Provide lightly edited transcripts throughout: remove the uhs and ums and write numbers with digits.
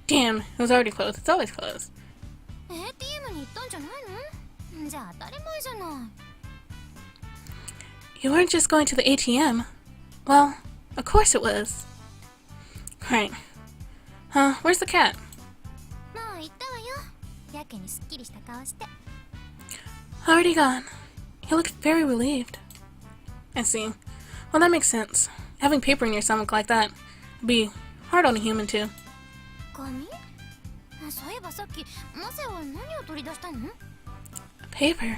Damn, it was already closed. It's always closed. ATM に行ったんじゃないの？じゃあ当たり前じゃない。You weren't just going to the ATM. Well, of course it was. Right. Huh, where's the cat? もう行ったわよ。やけにすっきりした顔して。Already gone. You look very relieved. I see. Well, that makes sense. Having paper in your stomach like that would be hard on a human too. 紙？そういえばさっきマセは何を取り出したの？ Paper?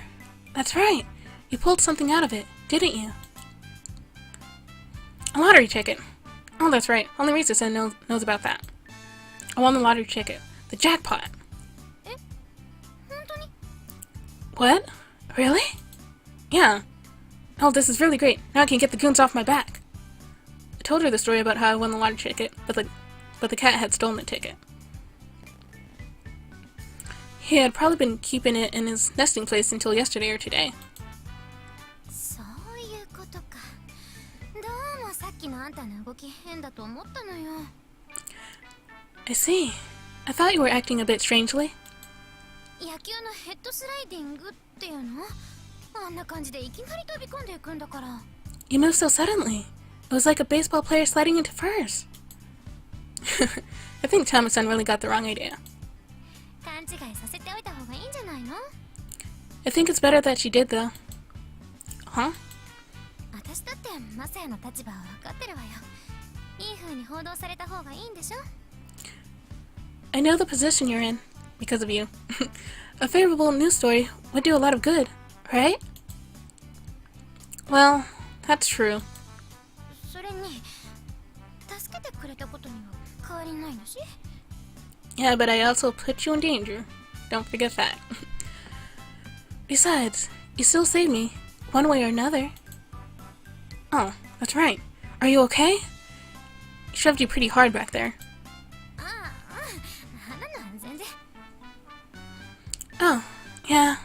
That's right. You pulled something out of it, didn't you? A lottery ticket. Oh, that's right. Only Risa knows about that. I won the lottery ticket. The jackpot. え？本当に？ What? Really? Yeah. Oh, this is really great. Now I can get the goons off my back. I told her the story about how I won the lottery ticket, but the cat had stolen the ticket. He had probably been keeping it in his nesting place until yesterday or today. そういうことか。どうもさっきのあんたの動き変だと思ったのよ。I see. I thought you were acting a bit strangely. 野球のヘッドスライディングっていうの？あんな感じでいきなり飛び込んでいくんだから。You moved so suddenly. It was like a baseball player sliding into first. I think Thomas-san really got the wrong idea. 勘違いさせておいた方がいいんじゃないの？ I think it's better that she did, though. Huh? 私だってマサヤの立場は分かってるわよ。いい風に報道された方がいいんでしょ？ I know the position you're in, because of you. A favorable news story would do a lot of good, right? Well, that's true. それに助けてくれたことには変わりないんだし。Yeah, but I also put you in danger. Don't forget that. Besides, you still saved me, one way or another. Oh, that's right. Are you okay? He shoved you pretty hard back there. ああ、全然。Oh, yeah.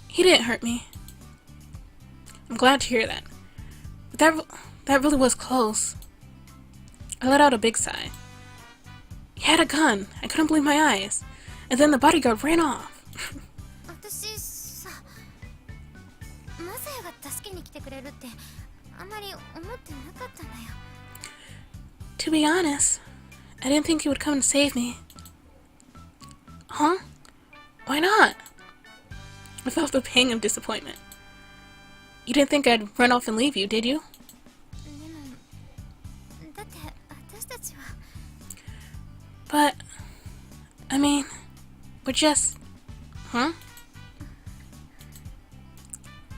He didn't hurt me. I'm glad to hear that. But that really was close. I let out a big sigh. He had a gun. I couldn't believe my eyes. And then the bodyguard ran off. 私さ、マサヤが助けに来てくれるってあまり思ってなかったんだよ。To be honest, I didn't think he would come and save me. Huh? Why not? I felt the pang of disappointment. You didn't think I'd run off and leave you, did you? でも、だって私たちは。But, I mean, we're just... Huh?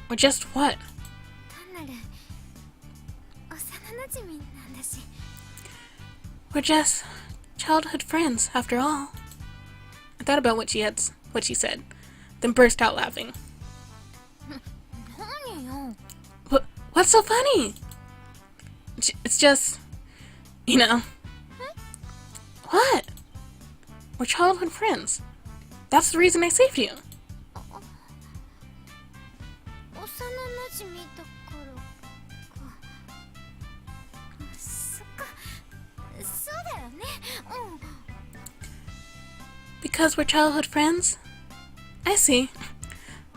We're just what? 単なる幼馴染なんだし。We're just childhood friends, after all. I thought about what she said, then burst out laughing. 何よ。What's so funny? It's just, you know. What? We're childhood friends. That's the reason I saved you. 幼馴染だからか。そっか。そうだよね。うん。Because we're childhood friends? I see.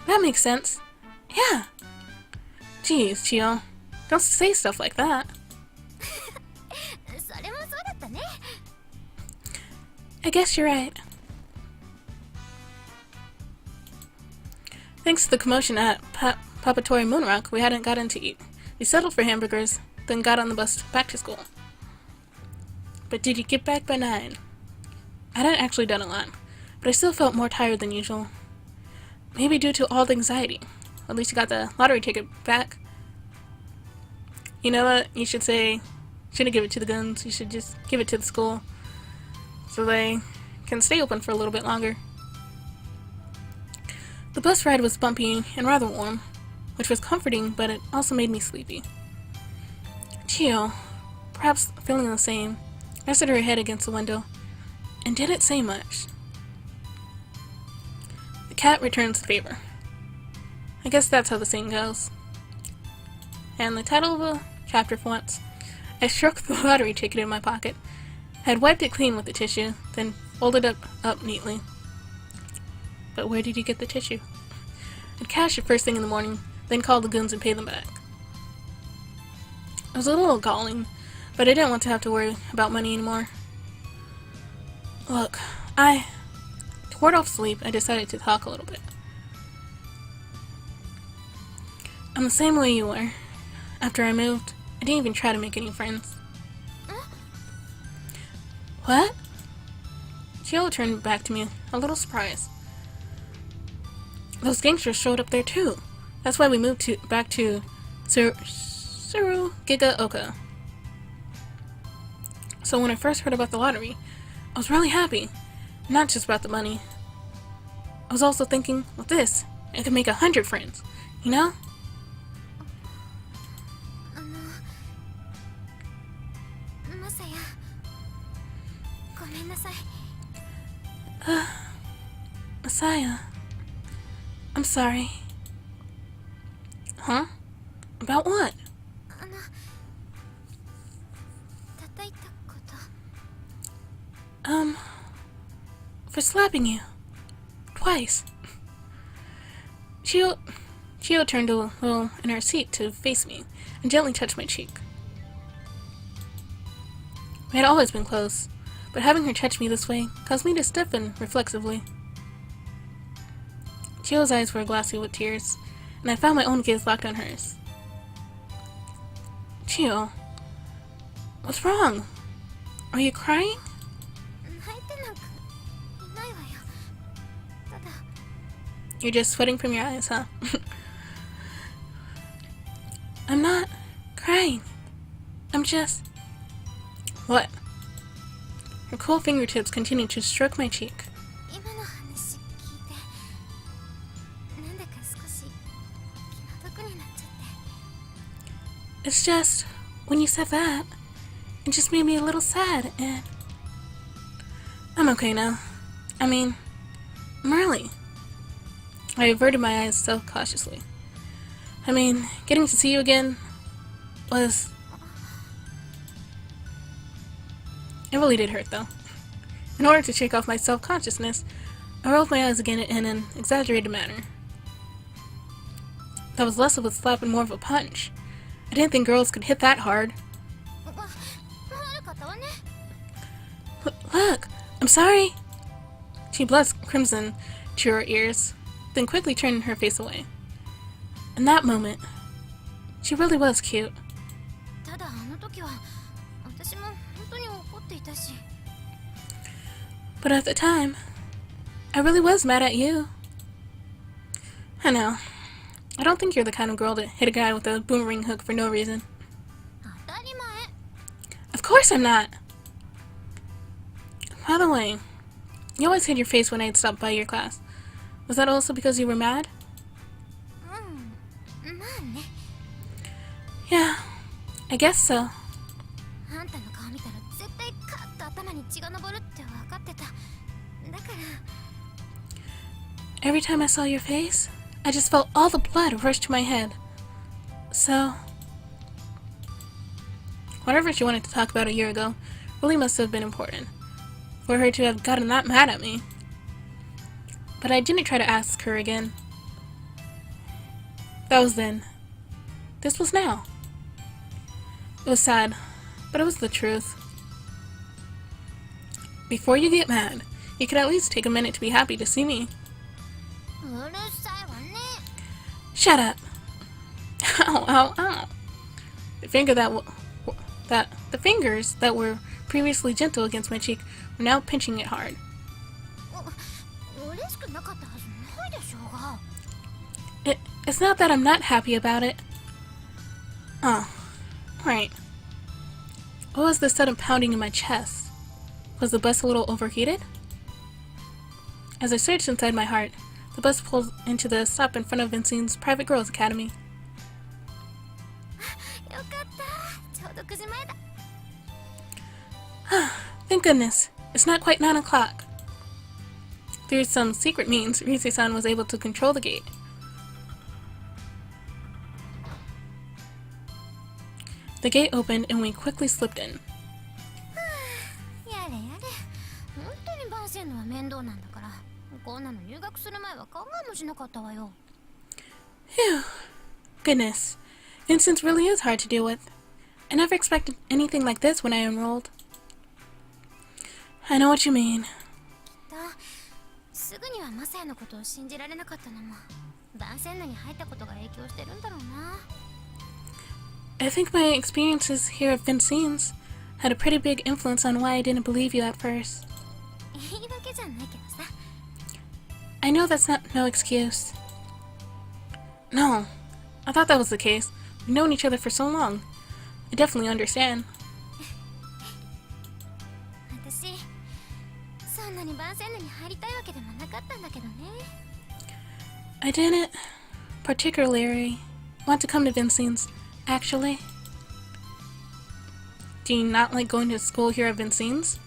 That makes sense. Yeah. Geez, Chio. Don't say stuff like that. それもそうだったね。I guess you're right. Thanks to the commotion at Papatory Moonrock, we hadn't gotten to eat. We settled for hamburgers, then got on the bus back to school. But did you get back by 9? I hadn't actually done a lot, but I still felt more tired than usual. Maybe due to all the anxiety. At least you got the lottery ticket back. You know what? You should say, shouldn't give it to the guns, you should just give it to the school. So they can stay open for a little bit longer. The bus ride was bumpy and rather warm, which was comforting, but it also made me sleepy. Chio, perhaps feeling the same, rested her head against the window and didn't say much. The cat returns the favor. I guess that's how the saying goes. And the title of the chapter for once. I struck the lottery ticket in my pocket. I had wiped it clean with the tissue, then folded up neatly. But where did you get the tissue? I'd cash it first thing in the morning, then call the goons and pay them back. It was a little galling, but I didn't want to have to worry about money anymore. Look, to ward off sleep, I decided to talk a little bit. I'm the same way you were. After I moved, I didn't even try to make any friends. What? Chio turned back to me, a little surprised. Those gangsters showed up there too. That's why we moved back to Gigaoka. So when I first heard about the lottery, I was really happy. Not just about the money. I was also thinking, with this, I could make 100 friends, you know? マサヤ、ごめんなさい。Messiah. I'm sorry. Huh? About what? 叩いたこと。For slapping you. Twice. Chio turned a little in her seat to face me and gently touched my cheek. We had always been close, but having her touch me this way caused me to stiffen reflexively. Chio's eyes were glassy with tears, and I found my own gaze locked on hers. Chio, what's wrong? Are you crying? 泣いてなんかいないわよ。ただ。 You're just sweating from your eyes, huh? I'm not crying. I'm just... What? Her cool fingertips continued to stroke my cheek. 今の話聞いて、なんだか少し気の毒になっちゃって。 It's just, when you said that, it just made me a little sad, and... I'm okay now. I mean, I'm really... I averted my eyes self-cautiously. I mean, getting to see you again was... It really did hurt, though. In order to shake off my self-consciousness, I rolled my eyes again in an exaggerated manner. That was less of a slap and more of a punch. I didn't think girls could hit that hard. Look, I'm sorry. She blushed crimson to her ears, then quickly turned her face away. In that moment, she really was cute. ただあの時は私も本当に怒っていたし。 But at the time, I really was mad at you. I know. I don't think you're the kind of girl to hit a guy with a boomerang hook for no reason. 当たり前。 Of course I'm not! By the way, you always hid your face when I'd stop by your class. Was that also because you were mad? まあね。 Yeah, I guess so. あんたの顔見たら絶対カッと頭に血が上るって分かってた。だから。 Every time I saw your face, I just felt all the blood rush to my head. So... Whatever she wanted to talk about a year ago really must have been important, for her to have gotten that mad at me. But I didn't try to ask her again. That was then. This was now. It was sad, but it was the truth. Before you get mad, you could at least take a minute to be happy to see me. うるさいわね。 Shut up! Ow, ow, ow! The fingers that were previously gentle against my cheek were now pinching it hard. 嬉しくなかったはずないでしょうが。 It's not that I'm not happy about it. Oh, right. What was the sudden pounding in my chest? Was the bus a little overheated? As I searched inside my heart, the bus pulled into the stop in front of Vincine's private girls' academy. よかった。ちょうど9時前だ。 Thank goodness, it's not quite 9 o'clock. Through some secret means, Rise-san was able to control the gate. The gate opened and we quickly slipped in. やれやれ。本当に番宣のは面倒なんだから、こんなの入学する前は考えもしなかったわよ。 Phew. Goodness. Vincent's really is hard to deal with. I never expected anything like this when I enrolled. I know what you mean. すぐにはマサヤのことを信じられなかったのも番宣のに入ったことが影響してるんだろうな。 I think my experiences here at Vincine's had a pretty big influence on why I didn't believe you at first. 言い訳じゃないけどさ。 I know that's no excuse. No, I thought that was the case. We've known each other for so long. I definitely understand. 私そんなに番宣のに入りたいわけでもなかったんだけどね。 I didn't particularly want to come to Vincine's, actually. Do you not like going to school here at Vincine's?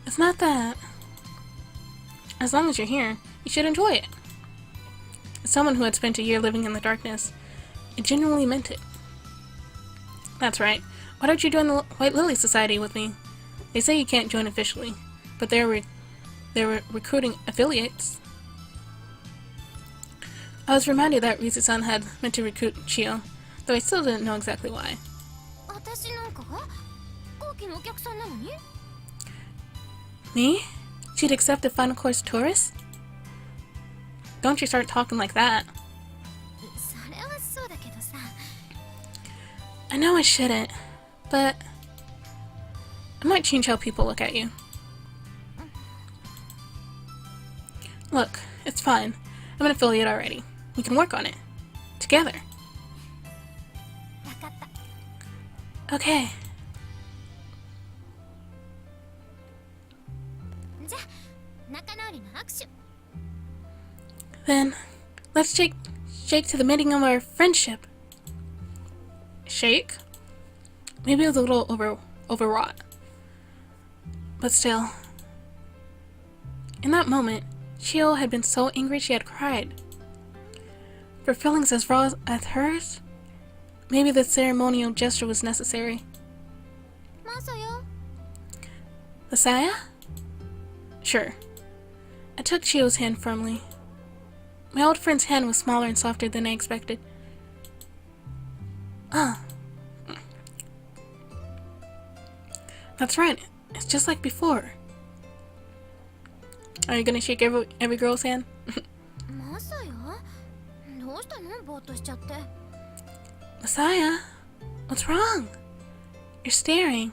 It's not that. As long as you're here, you should enjoy it. As someone who had spent a year living in the darkness, I genuinely meant it. That's right. Why don't you join the White Lily Society with me? They say you can't join officially, but they're recruiting affiliates. I was reminded that Rizu-san had meant to recruit Chio, though I still didn't know exactly why. 私なんかが後期のお客さんなのに？ Me? She'd accept a final course tourist? Don't you start talking like that. それはそうだけどさ。 I know I shouldn't, but I might change how people look at you. Look, it's fine. I'm an affiliate already. We can work on it. Together. わかった。 Okay. じゃあ仲直りの握手。 Then, let's shake to the mending of our friendship. Shake? Maybe it was a little overwrought. But still. In that moment, Chio had been so angry she had cried. For feelings as raw as hers, maybe the ceremonial gesture was necessary. マサヤ。 Messiah? Sure. I took Chio's hand firmly. My old friend's hand was smaller and softer than I expected. Ah. That's right. It's just like before. Are you gonna shake every girl's hand? マサヤ？どうしたの？ぼーっとしちゃって。 Messiah? What's wrong? You're staring.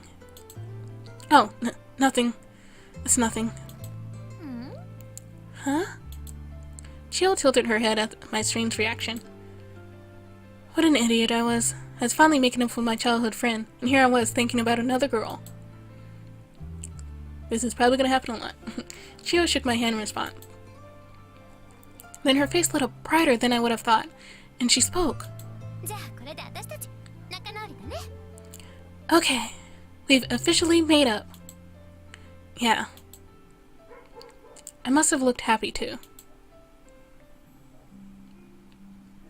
Oh, nothing. It's nothing. Huh? Chio tilted her head at my strange reaction. What an idiot I was. I was finally making up with my childhood friend, and here I was thinking about another girl. This is probably gonna happen a lot. Chio shook my hand in response. Then her face lit up brighter than I would have thought, and she spoke. じゃあこれで私たち仲直りだね。 Okay, we've officially made up. Yeah. I must have looked happy too.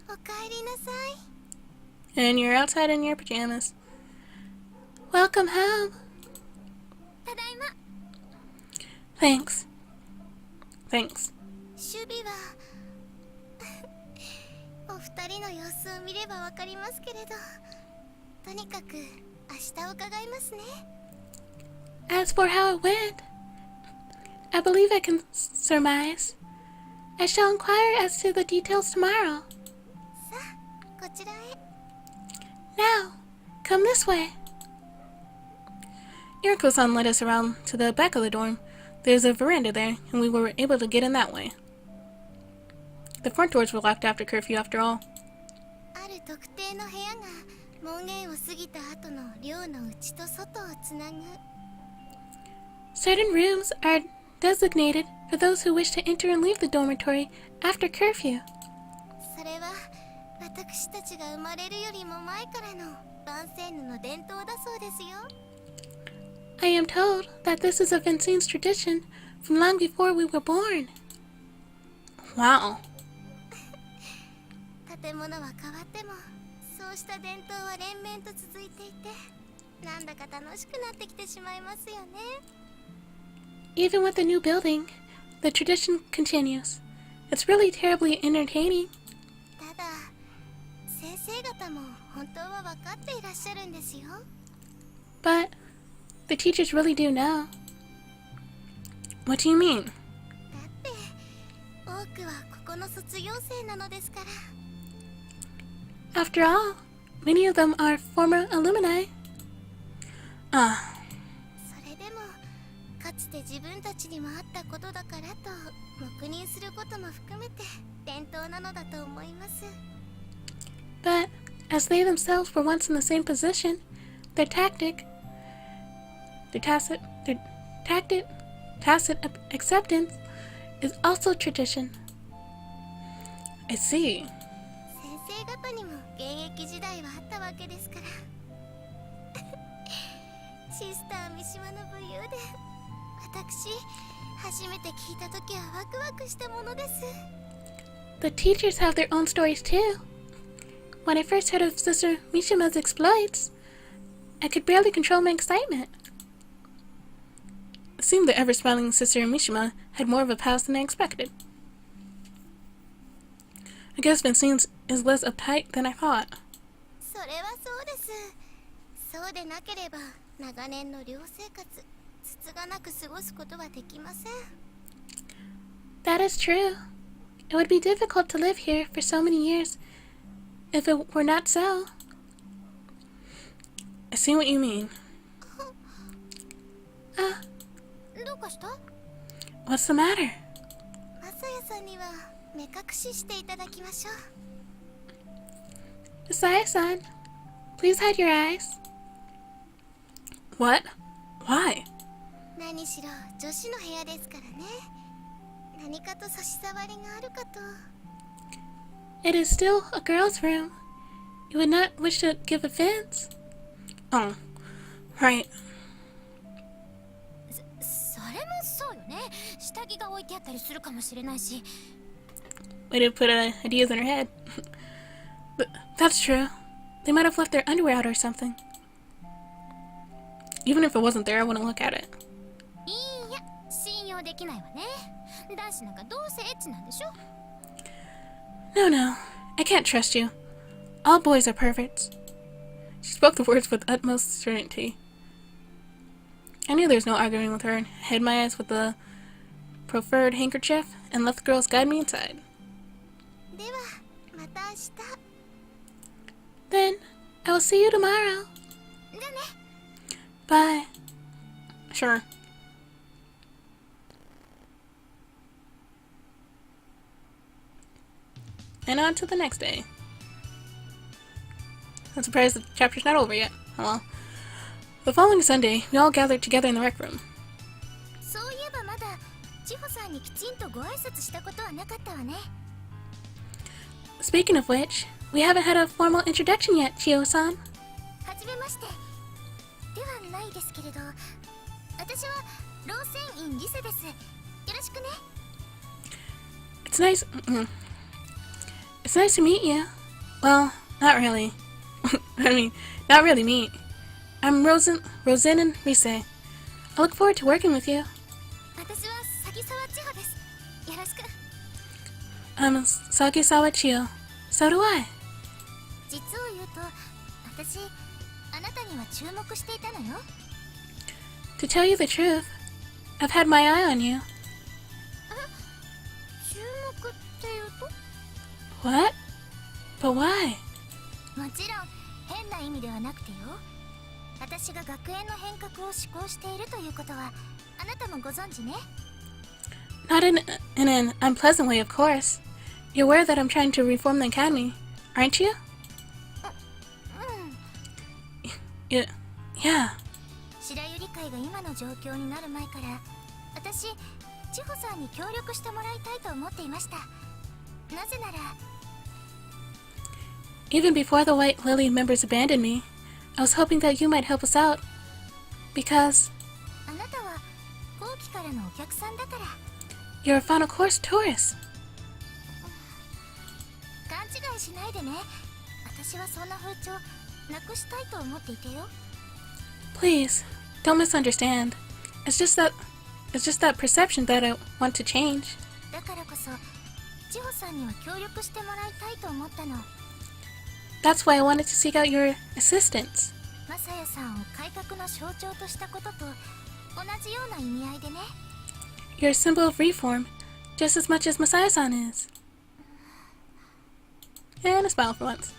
おかえりなさい。 And you're outside in your pajamas. Welcome home. ただいま。 Thanks. Thanks. 守備はお二人の様子を見ればわかりますけれど、とにかく明日伺いますね。 As for how it went, I believe I can surmise. I shall inquire as to the details tomorrow. さあ、こちらへ。 Now, come this way. Yuriko-san led us around to the back of the dorm. There's a veranda there, and we were able to get in that way. The front doors were locked after curfew after all. ある特定の部屋が門限を過ぎた後の寮の内と外をつなぐ。 Certain rooms are designated for those who wish to enter and leave the dormitory after curfew. それは私たちが生まれるよりも前からの万世ヌの伝統だそうですよ。 I am told that this is a Vincine's tradition from long before we were born. Wow. 建物は変わってもそうした伝統は連綿と続いていて、なんだか楽しくなってきてしまいますよね。Even with the new building, the tradition continues. It's really terribly entertaining. ただ先生方も本当は分かっていらっしゃるんですよ。 But the teachers really do know. What do you mean? だって多くはここの卒業生なのですから。 After all, many of them are former alumni. それでもかつて自分たちにもあったことだからと黙認することも含めて伝統なのだと思います。 But as they themselves were once in the same position, their tacit acceptance is also tradition. I see. 先生方にも現役時代はあったわけですから。シスター三島の武勇で私初めて聞いた時はワクワクしたものです。 The teachers have their own stories too. When I first heard of Sister Mishima's exploits, I could barely control my excitement. It seemed the ever-smiling Sister Mishima had more of a past than I expected. I guess Vincent is less uptight than I thought. それはそうです。そうでなければ長年の寮生活つつがなく過ごすことはできません。 That is true. It would be difficult to live here for so many years if it were not so. I see what you mean. どうかした？ What's the matter? マサヤさんには目隠ししていただきましょう。 Masaya-san, please hide your eyes. What? Why? 何しろ女子の部屋ですからね。何かと差し障りがあるかと。 It is still a girl's room. You would not wish to give offense? Oh, right. それもそうよね。下着が置いてあったりするかもしれないし。 Way to put ideas in her head. But that's true. They might have left their underwear out or something. Even if it wasn't there, I wouldn't look at it. いいや、信用できないわね。男子なんかどうせエッチなんでしょ。 No, I can't trust you. All boys are perverts. She spoke the words with utmost certainty. I knew there was no arguing with her and hid my eyes with the proffered handkerchief and let the girls guide me inside. では、また明日。 Then, I will see you tomorrow. じゃね。 Bye. Sure. And on to the next day. I'm surprised the chapter's not over yet. Oh well. The following Sunday, we all gathered together in the rec room. そういえばまだ千穂さんにきちんとご挨拶したことはなかったわね。 Speaking of which, we haven't had a formal introduction yet, Chio-san. はじめまして。ではないですけれど、私は老船員リセです。よろしくね。 It's nice. It's nice to meet you. Well, not really. I mean, not really meet. I'm Rosen and Rise. I look forward to working with you. 私は鷺沢千穂です。よろしく。 I'm Sagisawa Chio. So do I. 実を言うと、私あなたには注目していたのよ。 To tell you the truth, I've had my eye on you. 注目っていうと？ What? But why? もちろん変な意味ではなくてよ。私が学園の変革を志向しているということはあなたもご存知ね。 Not in an unpleasant way, of course. You're aware that I'm trying to reform the academy, aren't you? うん。 Yeah. 白百合会が今の状況になる前から私千穂さんに協力してもらいたいと思っていました。なぜなら Even before the White Lily members abandoned me, I was hoping that you might help us out. Because あなたは後期からのお客さんだから。 you're a final course tourist. 勘違いしないでね。私はそんな風潮なくしたいと思っていてよ。 Please, don't misunderstand. It's just that It's just that perception that I want to change. だからこそ千穂さんには協力してもらいたいと思ったの。 That's why I wanted to seek out your assistance. マサヤさんを改革の象徴としたことと同じような意味合いでね。 You're a symbol of reform, just as much as Messiah-san is. And a smile for once.